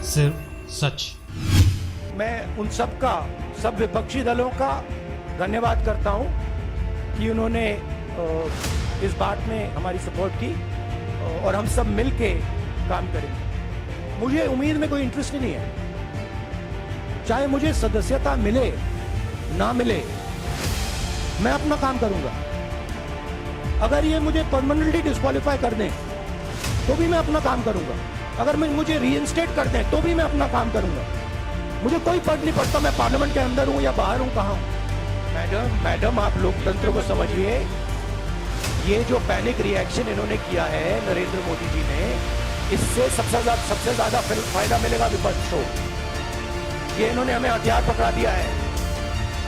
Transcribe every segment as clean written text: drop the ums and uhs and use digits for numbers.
सिर्फ सच। मैं उन सब का, सब विपक्षी दलों का धन्यवाद करता हूं कि उन्होंने इस बात में हमारी सपोर्ट की और हम सब मिलके काम करेंगे। मुझे उम्मीद में कोई इंटरेस्ट नहीं है, चाहे मुझे सदस्यता मिले ना मिले, मैं अपना काम करूंगा। अगर ये मुझे परमानेंटली डिस्क्वालीफाई कर दें तो भी मैं अपना काम करूंगा। अगर मुझे रीइंस्टेट कर दें तो भी मैं अपना काम करूंगा। मुझे कोई फर्क नहीं पड़ता मैं पार्लियामेंट के अंदर हूं या बाहर हूं, कहां हूं। मैडम आप लोकतंत्र को समझिए। ये जो पैनिक रिएक्शन इन्होंने किया है नरेंद्र मोदी जी ने, इससे सबसे ज्यादा फायदा मिलेगा विपक्ष को। ये इन्होंने हमें हथियार पकड़ा दिया है।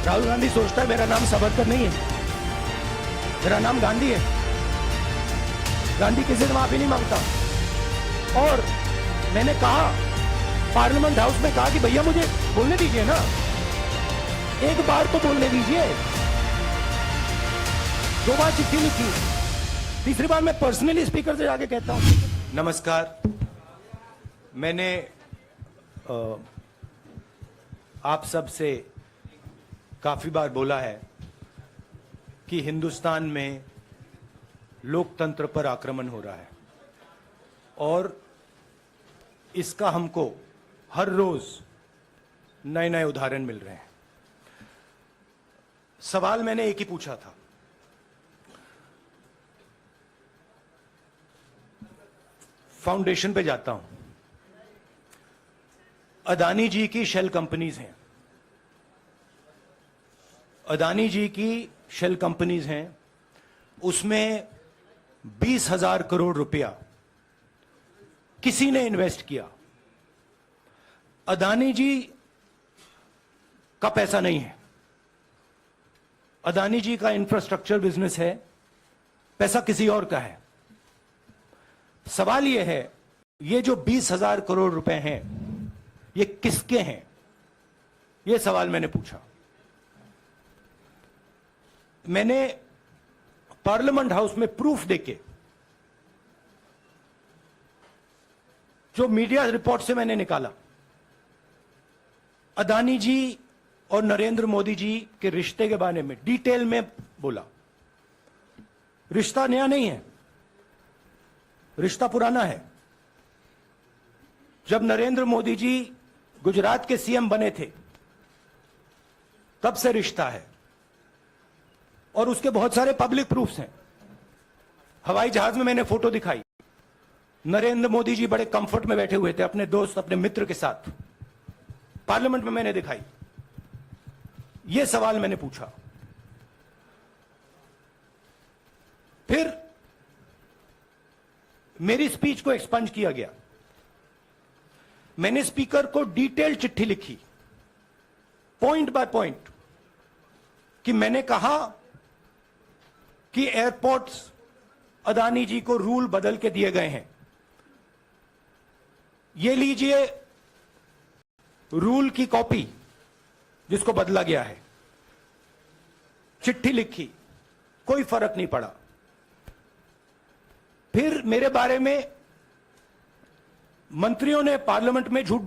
राहुल गांधी सोचता है मेरा नाम सावरकर नहीं है, मेरा नाम गांधी है। गांधी किसी से माफी नहीं मांगता। और मैंने कहा पार्लियामेंट हाउस में, कहा कि भैया मुझे बोलने दीजिए ना, एक बार तो बोलने दीजिए। 2 बार चिट्ठी लिखी, तीसरी बार मैं पर्सनली स्पीकर से जाके कहता हूं। नमस्कार। मैंने आप सब से काफी बार बोला है कि हिंदुस्तान में लोकतंत्र पर आक्रमण हो रहा है और इसका हमको हर रोज नए नए उदाहरण मिल रहे हैं। सवाल मैंने एक ही पूछा था, फाउंडेशन पे जाता हूं, अदानी जी की शेल कंपनीज हैं, अदानी जी की शेल कंपनीज हैं, उसमें 20,000 करोड़ रुपया किसी ने इन्वेस्ट किया। अदानी जी का पैसा नहीं है, अदानी जी का इंफ्रास्ट्रक्चर बिजनेस है, पैसा किसी और का है। सवाल यह है, ये जो 20,000 करोड़ रुपए हैं ये किसके हैं? यह सवाल मैंने पूछा। मैंने पार्लियामेंट हाउस में प्रूफ देके, जो मीडिया रिपोर्ट से मैंने निकाला, अदानी जी और नरेंद्र मोदी जी के रिश्ते के बारे में डिटेल में बोला। रिश्ता नया नहीं है, रिश्ता पुराना है। जब नरेंद्र मोदी जी गुजरात के सीएम बने थे तब से रिश्ता है और उसके बहुत सारे पब्लिक प्रूफ्स हैं। हवाई जहाज में मैंने फोटो दिखाई, नरेंद्र मोदी जी बड़े कंफर्ट में बैठे हुए थे अपने दोस्त, अपने मित्र के साथ। पार्लियामेंट में मैंने दिखाई। यह सवाल मैंने पूछा। फिर मेरी स्पीच को एक्सपंज किया गया। मैंने स्पीकर को डिटेल चिट्ठी लिखी, पॉइंट बाय पॉइंट, कि मैंने कहा कि एयरपोर्ट्स अदानी जी को रूल बदल के दिए गए हैं। ये लीजिए रूल की कॉपी जिसको बदला गया है। चिट्ठी लिखी, कोई फर्क नहीं पड़ा। फिर मेरे बारे में मंत्रियों ने पार्लियामेंट में झूठ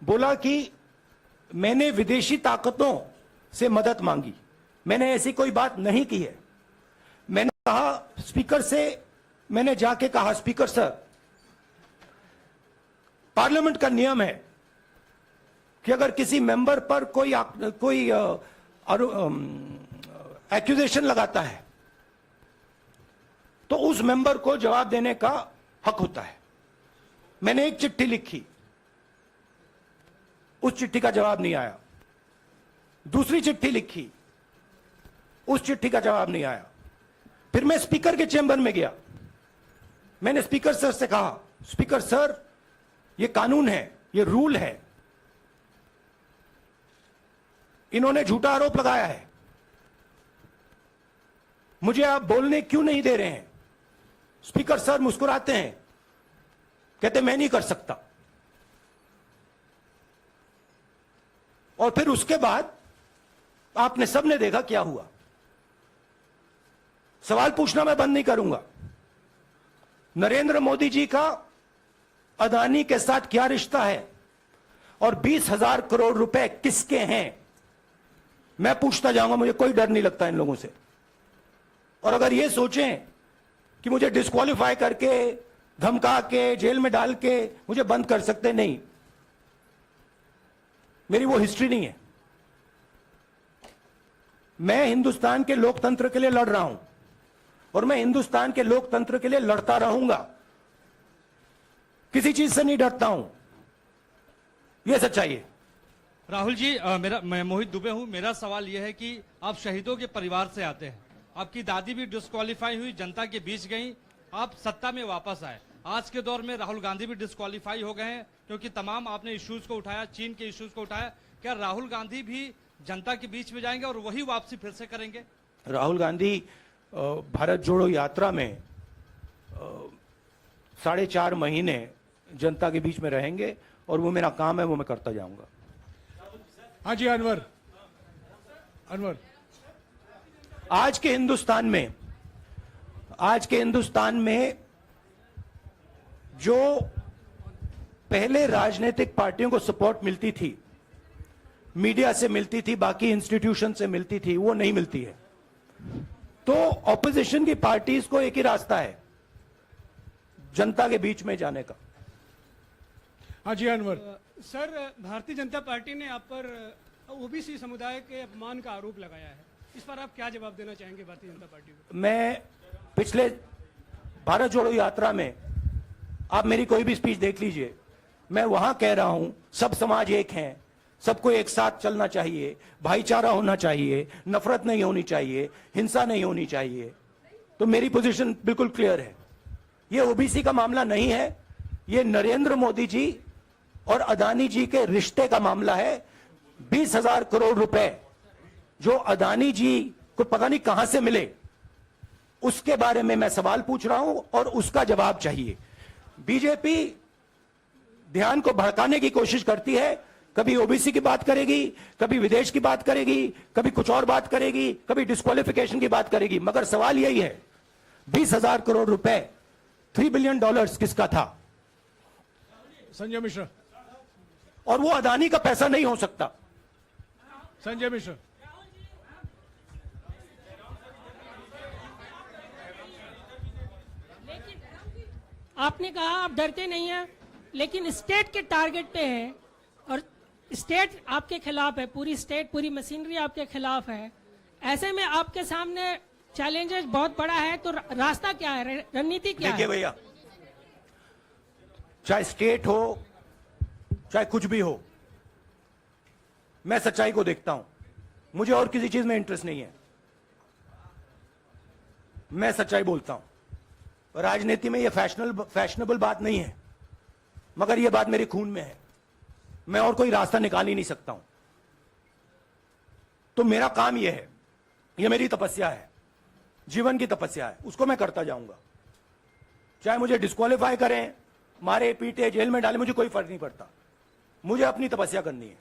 बोला कि मैंने विदेशी ताकतों से मदद मांगी। मैंने ऐसी कोई बात नहीं की है। मैंने कहा स्पीकर से, मैंने जाके कहा स्पीकर सर, पार्लियामेंट का नियम है कि अगर किसी मेंबर पर कोई एक्यूजेशन लगाता है तो उस मेंबर को जवाब देने का हक होता है। मैंने एक चिट्ठी लिखी, उस चिट्ठी का जवाब नहीं आया। दूसरी चिट्ठी लिखी, उस चिट्ठी का जवाब नहीं आया। फिर मैं स्पीकर के चेंबर में गया। मैंने स्पीकर सर से कहा, स्पीकर सर ये कानून है, ये रूल है, इन्होंने झूठा आरोप लगाया है, मुझे आप बोलने क्यों नहीं दे रहे हैं? स्पीकर सर मुस्कुराते हैं, कहते मैं नहीं कर सकता। और फिर उसके बाद आपने सबने देखा क्या हुआ। सवाल पूछना मैं बंद नहीं करूंगा। नरेंद्र मोदी जी का अदानी के साथ क्या रिश्ता है और 20,000 करोड़ रुपए किसके हैं, मैं पूछता जाऊंगा। मुझे कोई डर नहीं लगता इन लोगों से। और अगर ये सोचें कि मुझे डिस्क्वालीफाई करके, धमका के, जेल में डाल के मुझे बंद कर सकते, नहीं, मेरी वो हिस्ट्री नहीं है। मैं हिंदुस्तान के लोकतंत्र के लिए लड़ रहा हूं और मैं हिंदुस्तान के लोकतंत्र के लिए लड़ता रहूंगा। किसी चीज से नहीं डरता हूं, यह सच्चाई है। राहुल जी, मैं मोहित दुबे हूं। मेरा सवाल यह है कि आप शहीदों के परिवार से आते हैं। आपकी दादी भी डिस्क्वालीफाई हुई, जनता के बीच गई, आप सत्ता में वापस आए। आज के दौर में राहुल गांधी भी डिस्क्वालीफाई हो गए हैं क्योंकि तमाम आपने इश्यूज को उठाया, चीन के इश्यूज को उठाया। क्या राहुल गांधी भी जनता के बीच में जाएंगे और वही वापसी फिर से करेंगे? राहुल गांधी भारत जोड़ो यात्रा में 4.5 महीने जनता के बीच में रहेंगे और वो मेरा काम है, वो मैं करता जाऊंगा। हाँ जी, अनवर। आज के हिंदुस्तान में जो पहले राजनीतिक पार्टियों को सपोर्ट मिलती थी, मीडिया से मिलती थी, बाकी इंस्टीट्यूशन से मिलती थी, वो नहीं मिलती है। तो ऑपोजिशन की पार्टीज को एक ही रास्ता है, जनता के बीच में जाने का। हाँ जी, अनवर। सर, भारतीय जनता पार्टी ने आप पर ओबीसी समुदाय के अपमान का आरोप लगाया है। इस पर आप क्या जवाब देना चाहेंगे भारतीय जनता पार्टी को? मैं पिछले भारत जोड़ो यात्रा में, आप मेरी कोई भी स्पीच देख लीजिए, मैं वहां कह रहा हूं सब समाज एक हैं, सबको एक साथ चलना चाहिए, भाईचारा होना चाहिए, नफरत नहीं होनी चाहिए, हिंसा नहीं होनी चाहिए। तो मेरी पोजीशन बिल्कुल क्लियर है। ये ओबीसी का मामला नहीं है, ये नरेंद्र मोदी जी और अदानी जी के रिश्ते का मामला है। 20,000 करोड़ रुपए जो अदानी जी को पता नहीं कहां से मिले, उसके बारे में मैं सवाल पूछ रहा हूं और उसका जवाब चाहिए। बीजेपी ध्यान को भड़काने की कोशिश करती है, कभी ओबीसी की बात करेगी, कभी विदेश की बात करेगी, कभी कुछ और बात करेगी, कभी डिस्क्वालिफिकेशन की बात करेगी, मगर सवाल यही है 20,000 करोड़ रुपए, $3 बिलियन किसका था? संजय मिश्रा। और वो अदानी का पैसा नहीं हो सकता। संजय मिश्रा। आपने कहा आप डरते नहीं हैं, लेकिन स्टेट के टारगेट पे है और स्टेट आपके खिलाफ है, पूरी स्टेट, पूरी मशीनरी आपके खिलाफ है। ऐसे में आपके सामने चैलेंजेस बहुत बड़ा है, तो रास्ता क्या है, रणनीति क्या है? देखिए भैया, चाहे स्टेट हो, चाहे कुछ भी हो, मैं सच्चाई को देखता हूं। मुझे और किसी चीज में इंटरेस्ट नहीं है, मैं सच्चाई बोलता हूं। राजनीति में यह फैशनेबल बात नहीं है, मगर यह बात मेरे खून में है। मैं और कोई रास्ता निकाल ही नहीं सकता हूं। तो मेरा काम यह है, यह मेरी तपस्या है, जीवन की तपस्या है, उसको मैं करता जाऊंगा। चाहे मुझे डिस्क्वालीफाई करें, मारे पीटे, जेल में डाले, मुझे कोई फर्क नहीं पड़ता। मुझे अपनी तपस्या करनी है।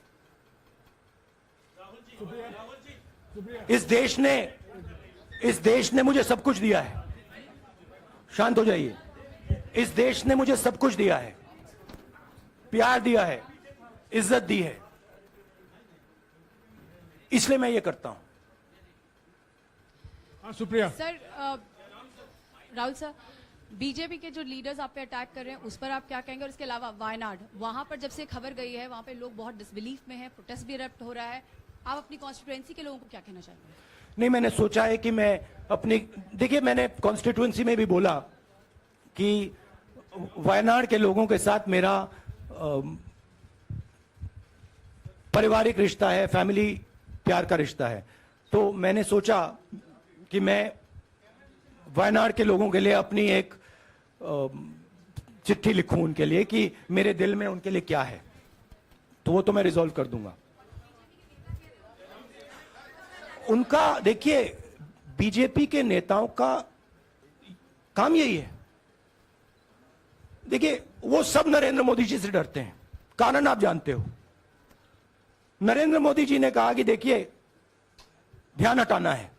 इस देश ने मुझे सब कुछ दिया है। शांत हो जाइए। इस देश ने मुझे सब कुछ दिया है, प्यार दिया है, इज्जत दी है, इसलिए मैं ये करता हूं। हाँ, Supriya. Sir, Rahul sir, BJP के जो लीडर्स आप पे अटैक कर रहे हैं उस पर आप क्या कहेंगे? और इसके अलावा वायनाड, वहां पर जब से खबर गई है, वहां पे लोग बहुत डिसबिलीफ में हैं, प्रोटेस्ट भी इरप्ट हो रहा है। आप अपनी कॉन्स्टिट्यूएंसी के लोगों को क्या कहना चाहेंगे? नहीं, मैंने सोचा है कि मैं अपनी, देखिए, मैंने कॉन्स्टिट्यूएंसी में भी बोला कि वायनाड के लोगों के साथ मेरा पारिवारिक रिश्ता है, फैमिली प्यार का रिश्ता है। तो मैंने सोचा कि मैं वायनाड के लोगों के लिए अपनी एक चिट्ठी लिखूं उनके लिए कि मेरे दिल में उनके लिए क्या है। तो वो तो मैं रिजॉल्व कर दूंगा। उनका, देखिए, बीजेपी के नेताओं का काम यही है। देखिए, वो सब नरेंद्र मोदी जी से डरते हैं, कारण आप जानते हो। नरेंद्र मोदी जी ने कहा कि देखिए, ध्यान हटाना है।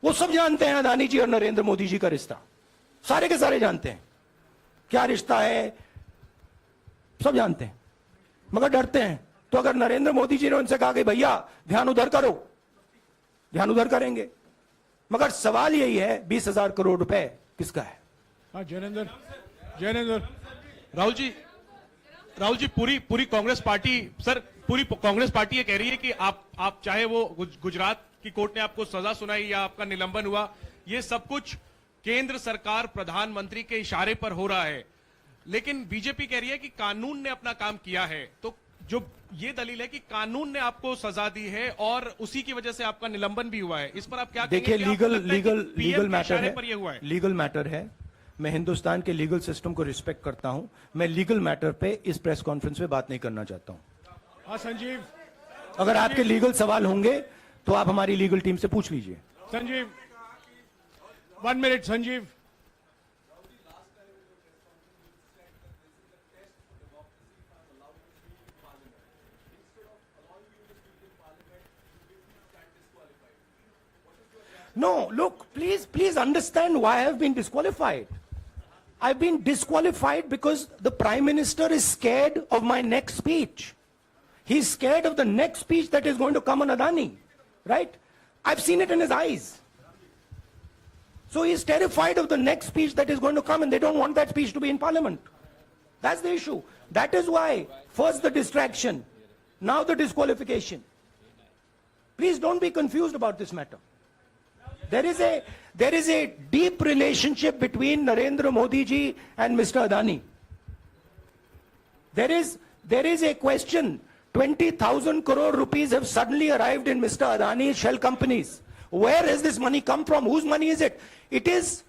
वो सब जानते हैं अदानी जी और नरेंद्र मोदी जी का रिश्ता, सारे के सारे जानते हैं क्या रिश्ता है, सब जानते हैं, मगर डरते हैं। तो अगर नरेंद्र मोदी जी ने उनसे कहा कि भैया ध्यान उधर करो, ध्यान उधर करेंगे। मगर सवाल यही है 20,000 करोड़ रुपए किसका है? हाँ जैनेंद्र राहुल जी पूरी कांग्रेस पार्टी, सर पूरी कांग्रेस पार्टी ये कह रही है कि आप चाहे वो गुजरात की कोर्ट ने आपको सजा सुनाई या आपका निलंबन हुआ, ये सब कुछ केंद्र सरकार प्रधानमंत्री के इशारे पर हो रहा है। लेकिन बीजेपी कह रही है कि कानून ने अपना काम किया है। तो जो ये दलील है कि कानून ने आपको सजा दी है और उसी की वजह से आपका निलंबन भी हुआ है, इस पर आप क्या देखिए, कहेंगे? कि आपको लगता है कि लीगल PM के मैटर इशारे है, पर ये हुआ है। लीगल मैटर है। मैं हिंदुस्तान के लीगल सिस्टम को रिस्पेक्ट करता हूं। मैं लीगल मैटर पे इस प्रेस कॉन्फ्रेंस में बात नहीं करना चाहता हूं। हाँ संजीव, अगर आपके लीगल सवाल होंगे तो आप हमारी लीगल टीम से पूछ लीजिए। Sanjeev 1 minute Sanjeev. No, look, please understand why I have been disqualified. I've been disqualified because the Prime Minister is scared of my next speech. He's scared of the next speech that is going to come on Adani, right? I've seen it in his eyes. So he's terrified of the next speech that is going to come, and they don't want that speech to be in Parliament. That's the issue. That is why, first the distraction, now the disqualification. Please don't be confused about this matter. There is a deep relationship between Narendra Modi ji and Mr. Adani. There is a question. 20,000 crore rupees have suddenly arrived in Mr. Adani's shell companies. Where has this money come from? Whose money is it? It is,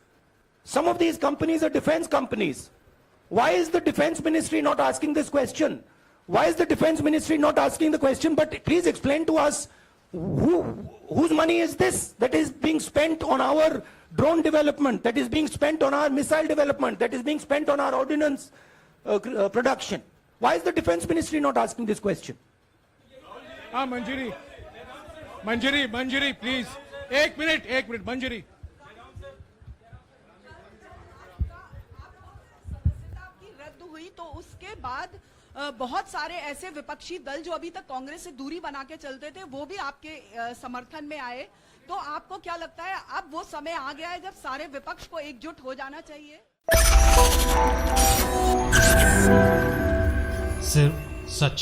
some of these companies are defense companies. Why is the defense ministry not asking this question? Why is the defense ministry not asking the question? But please explain to us, whose money is this that is being spent on our drone development, that is being spent on our missile development, that is being spent on our ordnance production? Why is the defense ministry not asking this question? हाँ मंजरी please, एक minute मंजरी। सदस्यता की रद्द हुई तो उसके बाद बहुत सारे ऐसे विपक्षी दल जो अभी तक कांग्रेस से दूरी बना के चलते थे वो भी आपके समर्थन में आए। तो आपको क्या लगता है अब वो समय आ गया है जब सारे विपक्ष को एकजुट हो जाना चाहिए? सिर्फ सच।